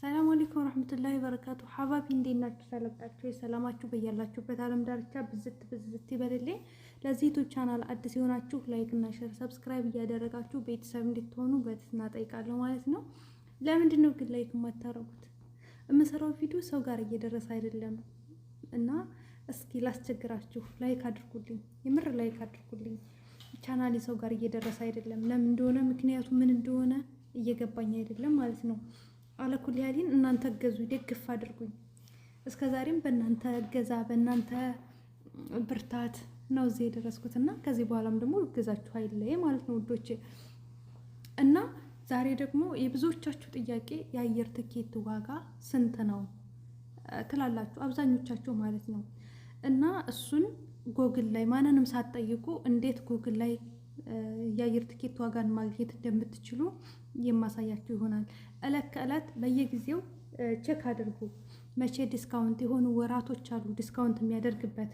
ሰላም አለይኩም ወራህመቱላሂ ወበረካቱ። ሐባቢ እንዴት ናችሁ? ሰላምታችሁ የሰላማችሁ በያላችሁበት ዓለም ዳርቻ ብዝት ይበልልኝ። ለዚህ ዩቲዩብ ቻናል አዲስ የሆናችሁ ላይክ እና ሼር ሰብስክራይብ እያደረጋችሁ ቤተሰብ እንድትሆኑ በትህትና ጠይቃለሁ ማለት ነው። ለምንድን ነው ግን ላይክ የማታረጉት? የምሰራው ቪዲዮ ሰው ጋር እየደረሰ አይደለም እና እስኪ ላስቸግራችሁ፣ ላይክ አድርጉልኝ። የምር ላይክ አድርጉልኝ። ቻናሌ ሰው ጋር እየደረሰ አይደለም። ለምን እንደሆነ ምክንያቱ ምን እንደሆነ እየገባኝ አይደለም ማለት ነው። አለኩል ያሊን እናንተ ገዙ ደግፍ አድርጉኝ። እስከዛሬም በእናንተ ገዛ በእናንተ ብርታት ነው እዚህ የደረስኩትና ከዚህ በኋላም ደግሞ ገዛችሁ አይለይ ማለት ነው ውዶቼ። እና ዛሬ ደግሞ የብዙዎቻችሁ ጥያቄ የአየር ትኬት ዋጋ ስንት ነው ትላላችሁ አብዛኞቻችሁ ማለት ነው። እና እሱን ጎግል ላይ ማንንም ሳትጠይቁ እንዴት ጎግል ላይ የአየር ትኬት ዋጋን ማግኘት እንደምትችሉ የማሳያችሁ ይሆናል። እለት ከእለት በየጊዜው ቼክ አድርጉ። መቼ ዲስካውንት የሆኑ ወራቶች አሉ ዲስካውንት የሚያደርግበት።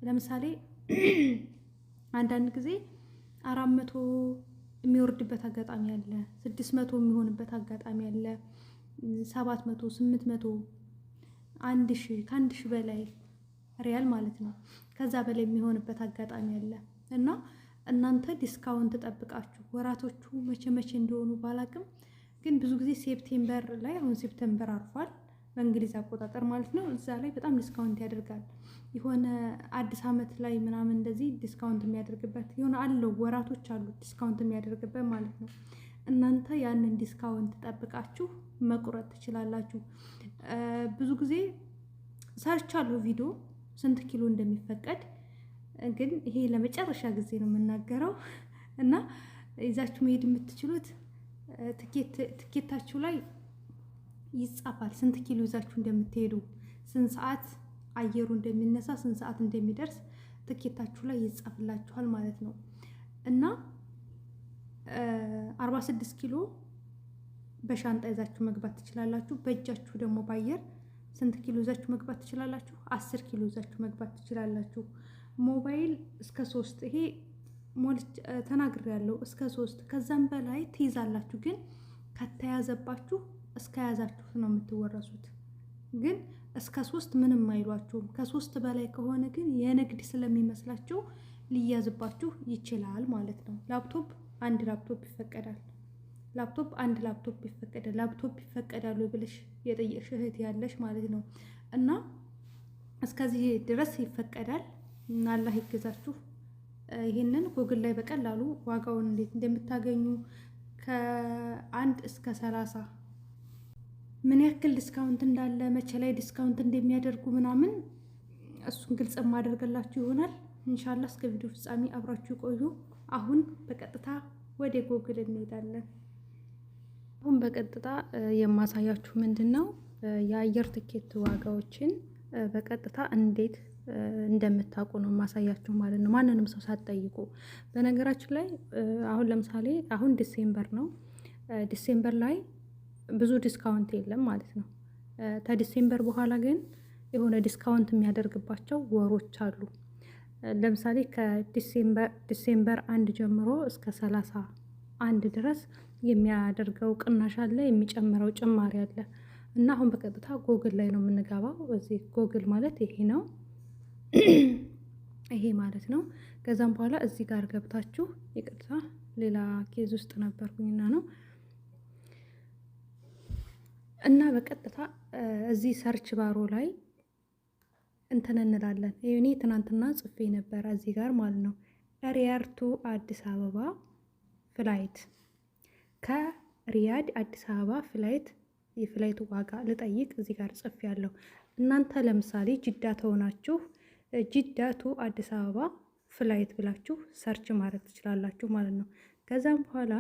ለምሳሌ አንዳንድ ጊዜ 400 የሚወርድበት አጋጣሚ አለ፣ 600 የሚሆንበት አጋጣሚ አለ፣ 700 800 1000 ከ1000 በላይ ሪያል ማለት ነው። ከዛ በላይ የሚሆንበት አጋጣሚ አለ እና እናንተ ዲስካውንት ጠብቃችሁ ወራቶቹ መቼ እንደሆኑ ባላቅም ግን ብዙ ጊዜ ሴፕቴምበር ላይ አሁን ሴፕቴምበር አርፏል በእንግሊዝ አቆጣጠር ማለት ነው። እዛ ላይ በጣም ዲስካውንት ያደርጋል። የሆነ አዲስ አመት ላይ ምናምን እንደዚህ ዲስካውንት የሚያደርግበት የሆነ አለው ወራቶች አሉ ዲስካውንት የሚያደርግበት ማለት ነው። እናንተ ያንን ዲስካውንት ጠብቃችሁ መቁረጥ ትችላላችሁ። ብዙ ጊዜ ሰርች አለው ቪዲዮ ስንት ኪሎ እንደሚፈቀድ ግን ይሄ ለመጨረሻ ጊዜ ነው የምናገረው እና ይዛችሁ መሄድ የምትችሉት ትኬታችሁ ላይ ይጻፋል። ስንት ኪሎ ይዛችሁ እንደምትሄዱ፣ ስንት ሰዓት አየሩ እንደሚነሳ፣ ስንት ሰዓት እንደሚደርስ ትኬታችሁ ላይ ይጻፍላችኋል ማለት ነው። እና 46 ኪሎ በሻንጣ ይዛችሁ መግባት ትችላላችሁ። በእጃችሁ ደግሞ ባየር ስንት ኪሎ ይዛችሁ መግባት ትችላላችሁ? 10 ኪሎ ይዛችሁ መግባት ትችላላችሁ። ሞባይል እስከ 3 ይሄ ተናግሬያለሁ። እስከ 3 ከዛም በላይ ትይዛላችሁ። ግን ከተያዘባችሁ እስከ ያዛችሁት ነው የምትወረሱት። ግን እስከ 3 ምንም አይሏችሁም። ከ3 በላይ ከሆነ ግን የንግድ ስለሚመስላችሁ ሊያዝባችሁ ይችላል ማለት ነው። አንድ ላፕቶፕ ይፈቀዳል። አንድ ላፕቶፕ ይፈቀዳል። ላፕቶፕ ይፈቀዳሉ ብለሽ የጠየቅሽ እህት ያለሽ ማለት ነው። እና እስከዚህ ድረስ ይፈቀዳል። እና አላህ ይገዛችሁ። ይሄንን ጎግል ላይ በቀላሉ ዋጋውን እንዴት እንደምታገኙ ከ1 እስከ 30 ምን ያክል ዲስካውንት እንዳለ መቼ ላይ ዲስካውንት እንደሚያደርጉ ምናምን እሱን ግልጽ ማደርገላችሁ ይሆናል ኢንሻአላህ። እስከ ቪዲዮ ፍጻሜ አብራችሁ ቆዩ። አሁን በቀጥታ ወደ ጎግል እንሄዳለን። አሁን በቀጥታ የማሳያችሁ ምንድነው የአየር ትኬት ዋጋዎችን በቀጥታ እንዴት እንደምታውቁ ነው ማሳያችሁ ማለት ነው። ማንንም ሰው ሳትጠይቁ። በነገራችን ላይ አሁን ለምሳሌ አሁን ዲሴምበር ነው። ዲሴምበር ላይ ብዙ ዲስካውንት የለም ማለት ነው። ከዲሴምበር በኋላ ግን የሆነ ዲስካውንት የሚያደርግባቸው ወሮች አሉ። ለምሳሌ ከዲሴምበር 1 ጀምሮ እስከ 31 ድረስ የሚያደርገው ቅናሽ አለ፣ የሚጨምረው ጭማሪ አለ። እና አሁን በቀጥታ ጎግል ላይ ነው የምንገባው። እዚህ ጎግል ማለት ይሄ ነው ይሄ ማለት ነው። ከዛም በኋላ እዚህ ጋር ገብታችሁ ይቅርታ ሌላ ኬዝ ውስጥ ነበርኩኝና ነው። እና በቀጥታ እዚህ ሰርች ባሮ ላይ እንትን እንላለን። እኔ ትናንትና ጽፌ ነበር እዚህ ጋር ማለት ነው። ሪያድ ቱ አዲስ አበባ ፍላይት፣ ከሪያድ አዲስ አበባ ፍላይት የፍላይቱ ዋጋ ልጠይቅ እዚህ ጋር ጽፌ ያለው። እናንተ ለምሳሌ ጅዳ ተሆናችሁ ጅዳ ቱ አዲስ አበባ ፍላይት ብላችሁ ሰርች ማድረግ ትችላላችሁ ማለት ነው። ከዛም በኋላ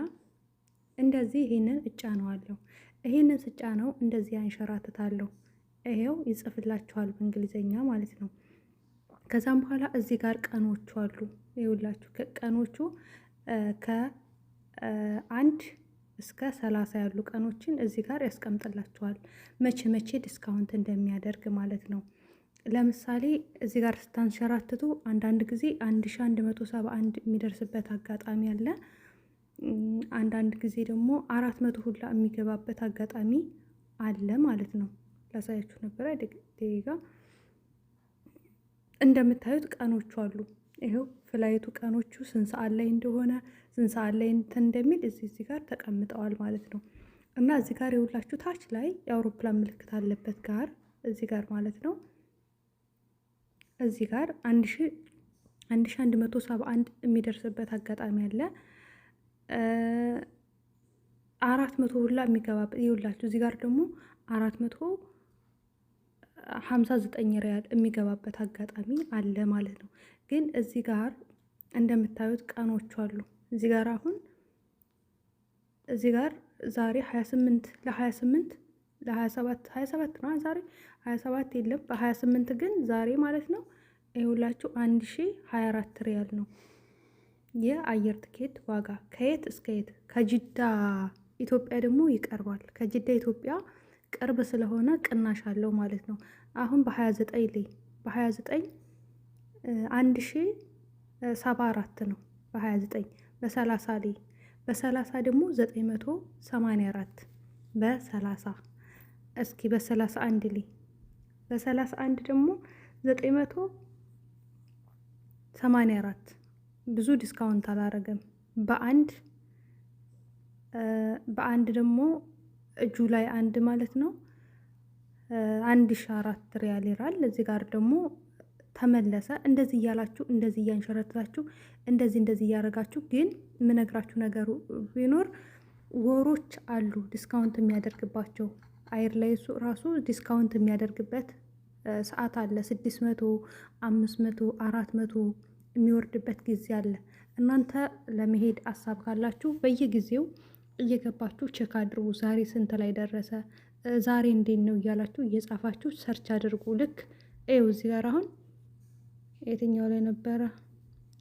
እንደዚህ ይሄንን እጫነዋለሁ። ይሄንን ስጫነው እንደዚህ አንሸራትታለሁ። ይሄው ይጽፍላችኋል በእንግሊዘኛ ማለት ነው። ከዛም በኋላ እዚህ ጋር ቀኖቹ አሉ። ይኸውላችሁ ቀኖቹ ከ1 እስከ 30 ያሉ ቀኖችን እዚህ ጋር ያስቀምጥላችኋል። መቼ ዲስካውንት እንደሚያደርግ ማለት ነው። ለምሳሌ እዚህ ጋር ስታንሸራትቱ አንዳንድ ጊዜ 1171 የሚደርስበት አጋጣሚ አለ። አንዳንድ ጊዜ ደግሞ 400 ሁላ የሚገባበት አጋጣሚ አለ ማለት ነው። ላሳያችሁ ነበር ደቂቃ እንደምታዩት ቀኖቹ አሉ። ይኸው ፍላይቱ ቀኖቹ ስንት ሰዓት ላይ እንደሆነ ስንት ሰዓት ላይ እንትን እንደሚል እዚህ ጋር ተቀምጠዋል ማለት ነው። እና እዚህ ጋር የሁላችሁ ታች ላይ የአውሮፕላን ምልክት አለበት ጋር እዚህ ጋር ማለት ነው። እዚህ ጋር 1171 የሚደርስበት አጋጣሚ አለ። 400 ሁላ የሚገባበት ይኸውላችሁ። እዚህ ጋር ደግሞ 459 ሪያል የሚገባበት አጋጣሚ አለ ማለት ነው። ግን እዚህ ጋር እንደምታዩት ቀኖቹ አሉ። እዚህ ጋር አሁን እዚህ ጋር ዛሬ 28 ለ27 ነው ዛሬ 27 የለም በ28 ግን ዛሬ ማለት ነው ይኸውላችሁ 1024 ሪያል ነው የአየር ትኬት ዋጋ ከየት እስከ የት። ከጅዳ ኢትዮጵያ ደግሞ ይቀርባል። ከጅዳ ኢትዮጵያ ቅርብ ስለሆነ ቅናሽ አለው ማለት ነው። አሁን በ29 ላይ በ29 1074 ነው በ29 በ30 ላይ በ30 ደግሞ 984 በ30 እስኪ በ31 ላይ በ31 ደግሞ 984 ብዙ ዲስካውንት አላረገም። በአንድ ደግሞ ጁላይ 1 ማለት ነው 1004 ሪያል ይራል። እዚህ ጋር ደግሞ ተመለሰ። እንደዚህ እያላችሁ እንደዚህ እያንሸረተታችሁ እንደዚህ እያደረጋችሁ ግን የምነግራችሁ ነገሩ ቢኖር ወሮች አሉ ዲስካውንት የሚያደርግባቸው አየር ላይ እሱ ራሱ ዲስካውንት የሚያደርግበት ሰዓት አለ። 600 500 400 የሚወርድበት ጊዜ አለ። እናንተ ለመሄድ ሀሳብ ካላችሁ በየጊዜው እየገባችሁ ቼክ አድርጉ። ዛሬ ስንት ላይ ደረሰ፣ ዛሬ እንዴት ነው እያላችሁ እየጻፋችሁ ሰርች አድርጉ። ልክ ይኸው እዚህ ጋር አሁን የትኛው ላይ ነበረ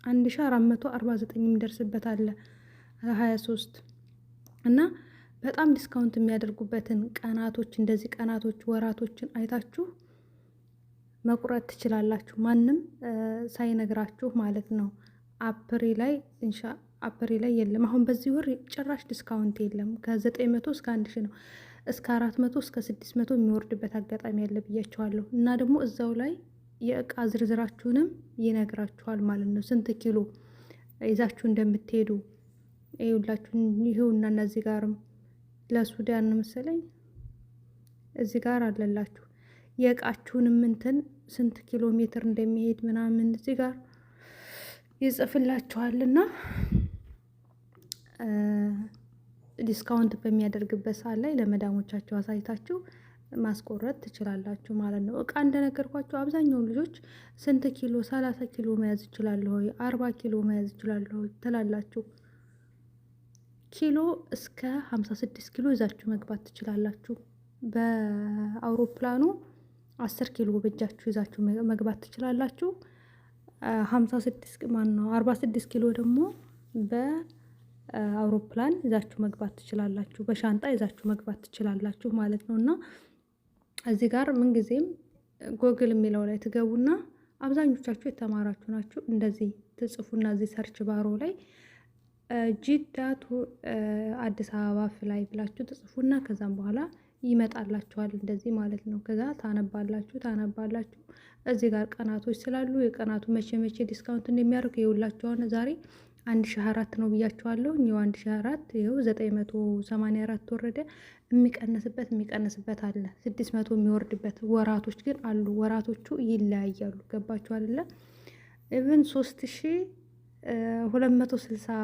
1449 የሚደርስበት አለ 23 እና በጣም ዲስካውንት የሚያደርጉበትን ቀናቶች እንደዚህ ቀናቶች ወራቶችን አይታችሁ መቁረጥ ትችላላችሁ። ማንም ሳይነግራችሁ ማለት ነው። አፕሪ ላይ የለም። አሁን በዚህ ወር ጭራሽ ዲስካውንት የለም። ከ900 እስከ 1000 ነው። እስከ 400 እስከ 600 የሚወርድበት አጋጣሚ ያለ ብያችኋለሁ። እና ደግሞ እዛው ላይ የእቃ ዝርዝራችሁንም ይነግራችኋል ማለት ነው። ስንት ኪሎ ይዛችሁ እንደምትሄዱ ይኸውላችሁ። ይኸውና እነዚህ ጋርም ለሱዳን ነው መሰለኝ እዚህ ጋር አለላችሁ የእቃችሁንም እንትን ስንት ኪሎ ሜትር እንደሚሄድ ምናምን እዚህ ጋር ይጽፍላችኋልና ዲስካውንት በሚያደርግበት ሰዓት ላይ ለመዳሞቻችሁ አሳይታችሁ ማስቆረጥ ትችላላችሁ ማለት ነው። እቃ እንደነገርኳችሁ አብዛኛው ልጆች ስንት ኪሎ 30 ኪሎ መያዝ ይችላለሁ ወይ 40 ኪሎ መያዝ ይችላለሁ ትላላችሁ። ኪሎ እስከ 56 ኪሎ ይዛችሁ መግባት ትችላላችሁ። በአውሮፕላኑ 10 ኪሎ በእጃችሁ ይዛችሁ መግባት ትችላላችሁ። 56 ማን ነው 46 ኪሎ ደግሞ በአውሮፕላን ይዛችሁ መግባት ትችላላችሁ። በሻንጣ ይዛችሁ መግባት ትችላላችሁ ማለት ነው። እና እዚህ ጋር ምንጊዜም ጎግል የሚለው ላይ ትገቡና አብዛኞቻችሁ የተማራችሁ ናችሁ። እንደዚህ ትጽፉና እዚህ ሰርች ባሮ ላይ ጂዳቱ አዲስ አበባ ፍላይ ብላችሁ ትጽፉና ከዛም በኋላ ይመጣላችኋል እንደዚህ ማለት ነው። ከዛ ታነባላችሁ። እዚህ ጋር ቀናቶች ስላሉ የቀናቱ መቼ ዲስካውንት እንደሚያደርግ ይኸውላችሁ። አሁን ዛሬ 1004 ነው ብያችኋለሁ። ይኸው 1004 ይኸው 984 ወረደ። የሚቀንስበት አለ 600 የሚወርድበት ወራቶች ግን አሉ። ወራቶቹ ይለያያሉ። ገባችሁ አይደለ? ኢቭን 3260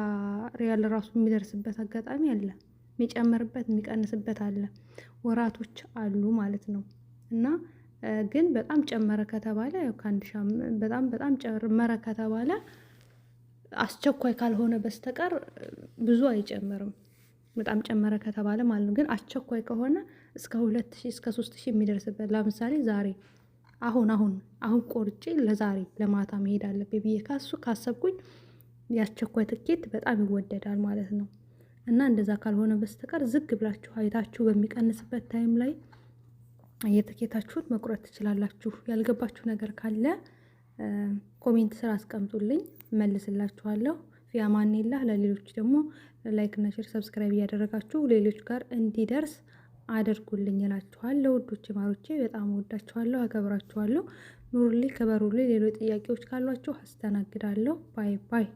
ሪያል ራሱ የሚደርስበት አጋጣሚ አለ። የሚጨምርበት የሚቀንስበት አለ። ወራቶች አሉ ማለት ነው። እና ግን በጣም ጨመረ ከተባለ ያው በጣም ጨመረ ከተባለ አስቸኳይ ካልሆነ በስተቀር ብዙ አይጨምርም። በጣም ጨመረ ከተባለ ማለት ነው። ግን አስቸኳይ ከሆነ እስከ 2000 እስከ 3000 የሚደርስበት ለምሳሌ ዛሬ አሁን ቆርጬ ለዛሬ ለማታ መሄድ አለብኝ ብዬ ካሰብኩኝ የአስቸኳይ ትኬት በጣም ይወደዳል ማለት ነው። እና እንደዛ ካልሆነ በስተቀር ዝግ ብላችሁ አይታችሁ በሚቀንስበት ታይም ላይ የትኬታችሁን መቁረጥ ትችላላችሁ። ያልገባችሁ ነገር ካለ ኮሜንት ስራ አስቀምጡልኝ፣ መልስላችኋለሁ። ፊያማኔላህ። ለሌሎች ደግሞ ላይክ እና ሼር ሰብስክራይብ እያደረጋችሁ ሌሎች ጋር እንዲደርስ አድርጉልኝ እላችኋለሁ። ውዶቼ ማሮቼ በጣም ወዳችኋለሁ፣ አከብራችኋለሁ። ኑሩልኝ፣ ክበሩልኝ። ሌሎች ጥያቄዎች ካሏችሁ አስተናግዳለሁ። ባይ ባይ።